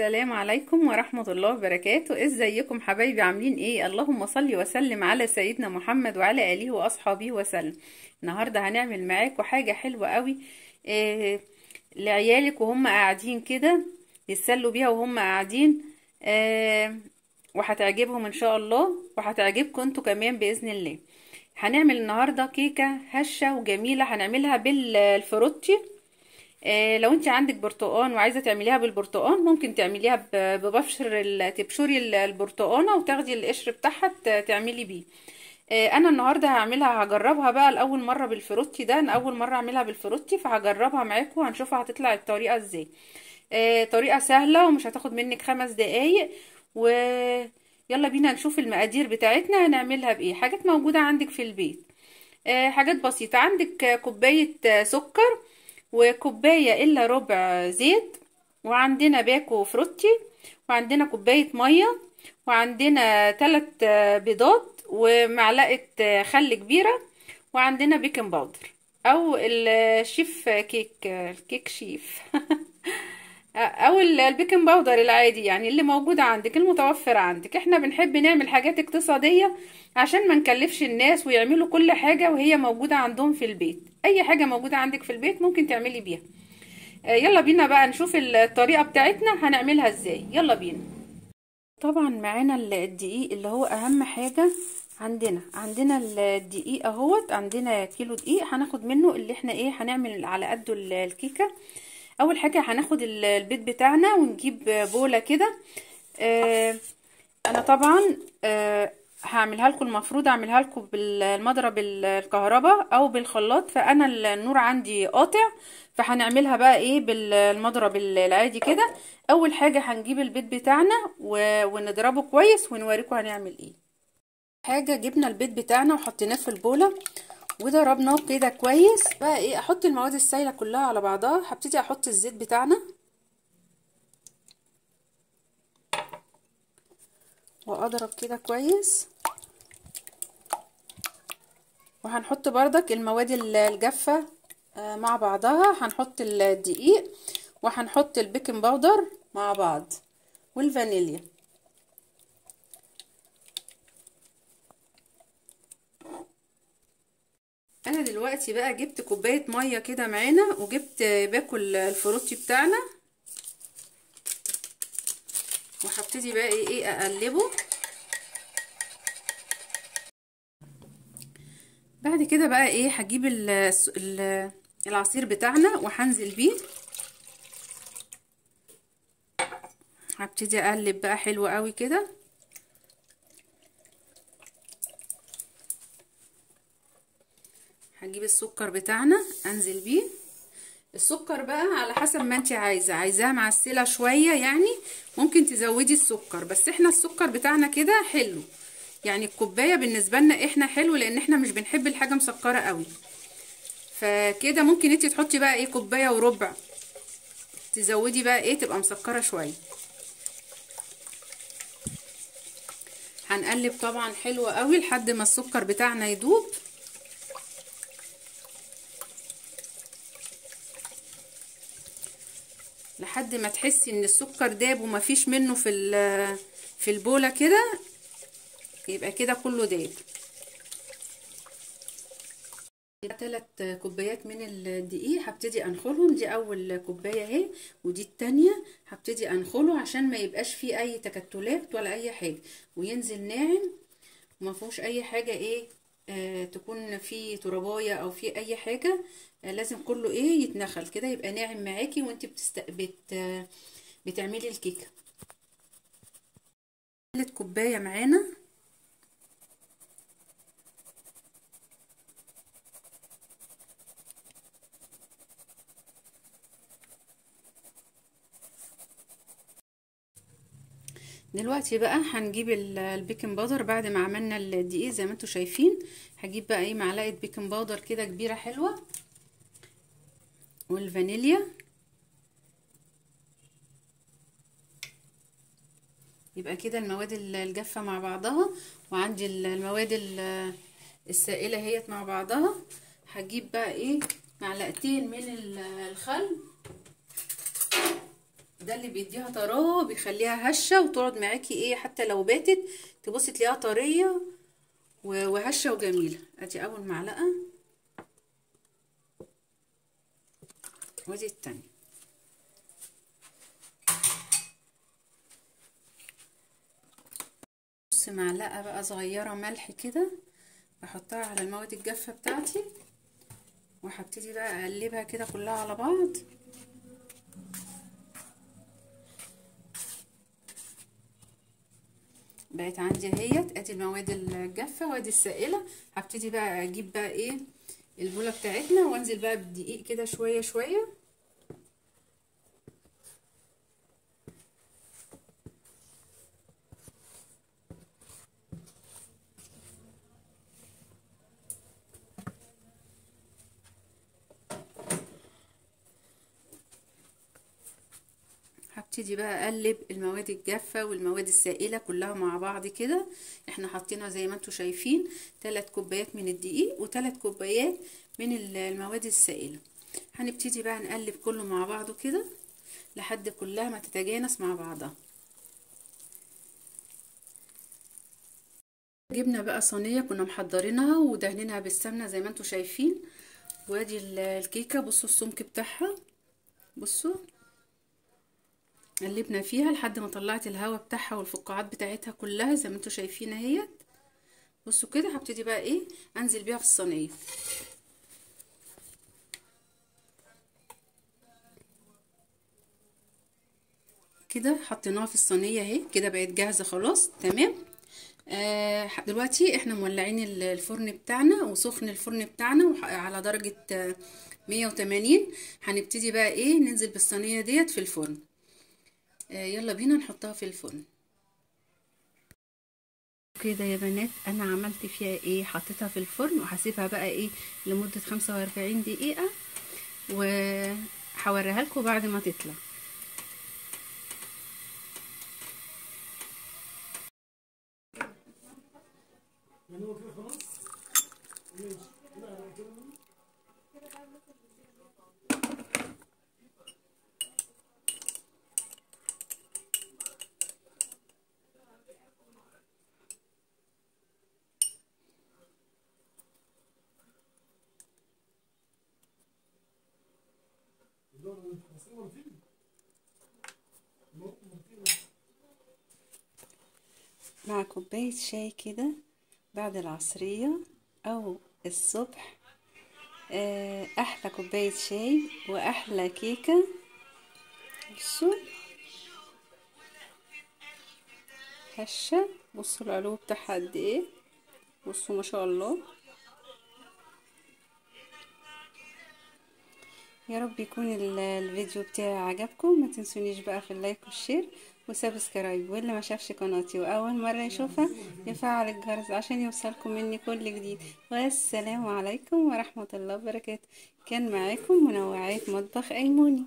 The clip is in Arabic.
السلام عليكم ورحمة الله وبركاته. ازيكم حبايبي؟ عاملين ايه؟ اللهم صل وسلم على سيدنا محمد وعلى آله وأصحابه وسلم. النهاردة هنعمل معاكم حاجة حلوة قوي إيه لعيالك وهم قاعدين كده يتسلوا بيها وهم قاعدين وهتعجبهم ان شاء الله، وهتعجبكم انتوا كمان بإذن الله. هنعمل النهاردة كيكة هشة وجميلة، هنعملها بالفروتي. لو انت عندك برتقان وعايزه تعمليها بالبرتقان ممكن تعمليها تبشري البرتقانه وتاخدي القشر بتاعها تعملي بيه. انا النهارده هجربها بقى لاول مره بالفروتي ده، انا اول مره اعملها بالفروتي فهجربها معاكم وهنشوفها هتطلع الطريقه ازاي. طريقه سهله ومش هتاخد منك 5 دقايق. يلا بينا نشوف المقادير بتاعتنا هنعملها بايه. حاجات موجوده عندك في البيت، حاجات بسيطه. عندك كوبايه سكر، وكوباية الا ربع زيت، وعندنا باكو فروتي، وعندنا كوباية مية، وعندنا 3 بيضات، ومعلقة خل كبيرة، وعندنا بيكنج باودر او الشيف الكيك شيف او البيكنج باودر العادي، يعني اللي موجود عندك المتوفر عندك. احنا بنحب نعمل حاجات اقتصادية عشان ما نكلفش الناس ويعملوا كل حاجة وهي موجودة عندهم في البيت. اي حاجة موجودة عندك في البيت ممكن تعملي بيها. يلا بينا بقى نشوف الطريقة بتاعتنا هنعملها ازاي. يلا بينا. طبعا معانا الدقيق اللي هو اهم حاجة عندنا الدقيق اهوت، عندنا كيلو دقيق هناخد منه اللي احنا هنعمل على قده الكيكة. اول حاجة هناخد البيض بتاعنا ونجيب بولة كده. انا طبعا هعملها لكم، المفروض اعملها لكم بالمضرب الكهرباء او بالخلاط، فانا النور عندي قاطع، فهنعملها بقى بالمضرب العادي كده. اول حاجة هنجيب البيض بتاعنا ونضربه كويس ونوريكم هنعمل ايه. حاجة جبنا البيض بتاعنا وحطيناه في البولة وضربناه كده كويس. بقى احط المواد السائلة كلها على بعضها. هبتدي احط الزيت بتاعنا واضرب كده كويس، وهنحط بردك المواد الجافة مع بعضها. هنحط الدقيق وهنحط البيكنج باودر مع بعض والفانيليا. انا دلوقتي بقى جبت كوباية مية كده معانا، وجبت باكل الفروتي بتاعنا، وهبتدي بقى اقلبه. بعد كده بقى هجيب العصير بتاعنا وهنزل بيه. هبتدي اقلب بقى حلو قوي كده. هجيب السكر بتاعنا انزل بيه. السكر بقى على حسب ما انت عايزاها معسله شويه، يعني ممكن تزودي السكر، بس احنا السكر بتاعنا كده حلو، يعني الكوبايه بالنسبه لنا احنا حلو، لان احنا مش بنحب الحاجه مسكره قوي. فكده ممكن انت تحطي بقى كوبايه وربع، تزودي بقى تبقى مسكره شويه. هنقلب طبعا حلو قوي لحد ما السكر بتاعنا يدوب. لحد ما تحسي ان السكر داب ومفيش منه في البوله كده، يبقى كده كله داب. 3 كوبايات من الدقيق هبتدي انخلهم. دي اول كوبايه اهي، ودي التانية. هبتدي انخله عشان ما يبقاش فيه اي تكتلات ولا اي حاجه، وينزل ناعم وما فيهوش اي حاجه تكون فيه ترابايه او فيه اي حاجه. لازم كله يتنخل كده، يبقى ناعم معاكي وانت بتعملي الكيكه. 3 كوبايه معانا. دلوقتي بقى هنجيب البيكنج باودر بعد ما عملنا الدقيق زي ما انتوا شايفين. هجيب بقى معلقه بيكنج باودر كده كبيره حلوه، والفانيليا. يبقى كده المواد الجافه مع بعضها، وعندي المواد السائله اهيت مع بعضها. هجيب بقى معلقتين من الخل ده اللي بيديها طراوه، بيخليها هشه وتقعد معاكي ايه، حتى لو باتت تبصي تلاقيها طريه وهشه وجميله. ادي اول معلقه وادي التانية. نص معلقه بقى صغيره ملح كده بحطها على المواد الجافه بتاعتي، وهبتدي بقى اقلبها كده كلها على بعض. بقت عندي اهيت، ادي المواد الجافه وادي السائله. هبتدي بقى اجيب بقى ايه البوله بتاعتنا وانزل بقى بالدقيق كده شويه شويه. هبتدي بقى اقلب المواد الجافه والمواد السائله كلها مع بعض كده. احنا حاطينها زي ما انتم شايفين 3 كوبايات من الدقيق و3 كوبايات من المواد السائله. هنبتدي بقى نقلب كله مع بعضه كده لحد كلها ما تتجانس مع بعضها. جبنا بقى صينيه كنا محضرينها ودهنينها بالسمنه زي ما انتم شايفين، وادي الكيكه. بصوا السمك بتاعها، بصوا قلبنا فيها لحد ما طلعت الهواء بتاعها والفقاعات بتاعتها كلها زي ما انتم شايفين اهيت. بصوا كده هبتدي بقى ايه انزل بيها في الصينيه كده. حطيناها في الصينيه اهي كده بقت جاهزه خلاص تمام. دلوقتي احنا مولعين الفرن بتاعنا وسخن الفرن بتاعنا على درجه 180. هنبتدي بقى ايه ننزل بالصينيه ديت في الفرن. يلا بينا نحطها في الفرن كده يا بنات. انا عملت فيها ايه، حطيتها في الفرن وهسيبها بقى ايه لمده 45 دقيقه، وهوريها لكم بعد ما تطلع. مع كوباية شاي كده بعد العصرية أو الصبح، أحلى كوباية شاي وأحلى كيكة. بصوا هشة، بصوا العلو بتاعها قد ايه، بصوا ما شاء الله. يا رب يكون الفيديو بتاعي عجبكم. ما تنسونيش بقى في اللايك والشير وسبسكرايب، واللي ما شافش قناتي واول مره يشوفها يفعل الجرس عشان يوصلكم مني كل جديد. والسلام عليكم ورحمه الله وبركاته. كان معاكم منوعات مطبخ ايموني.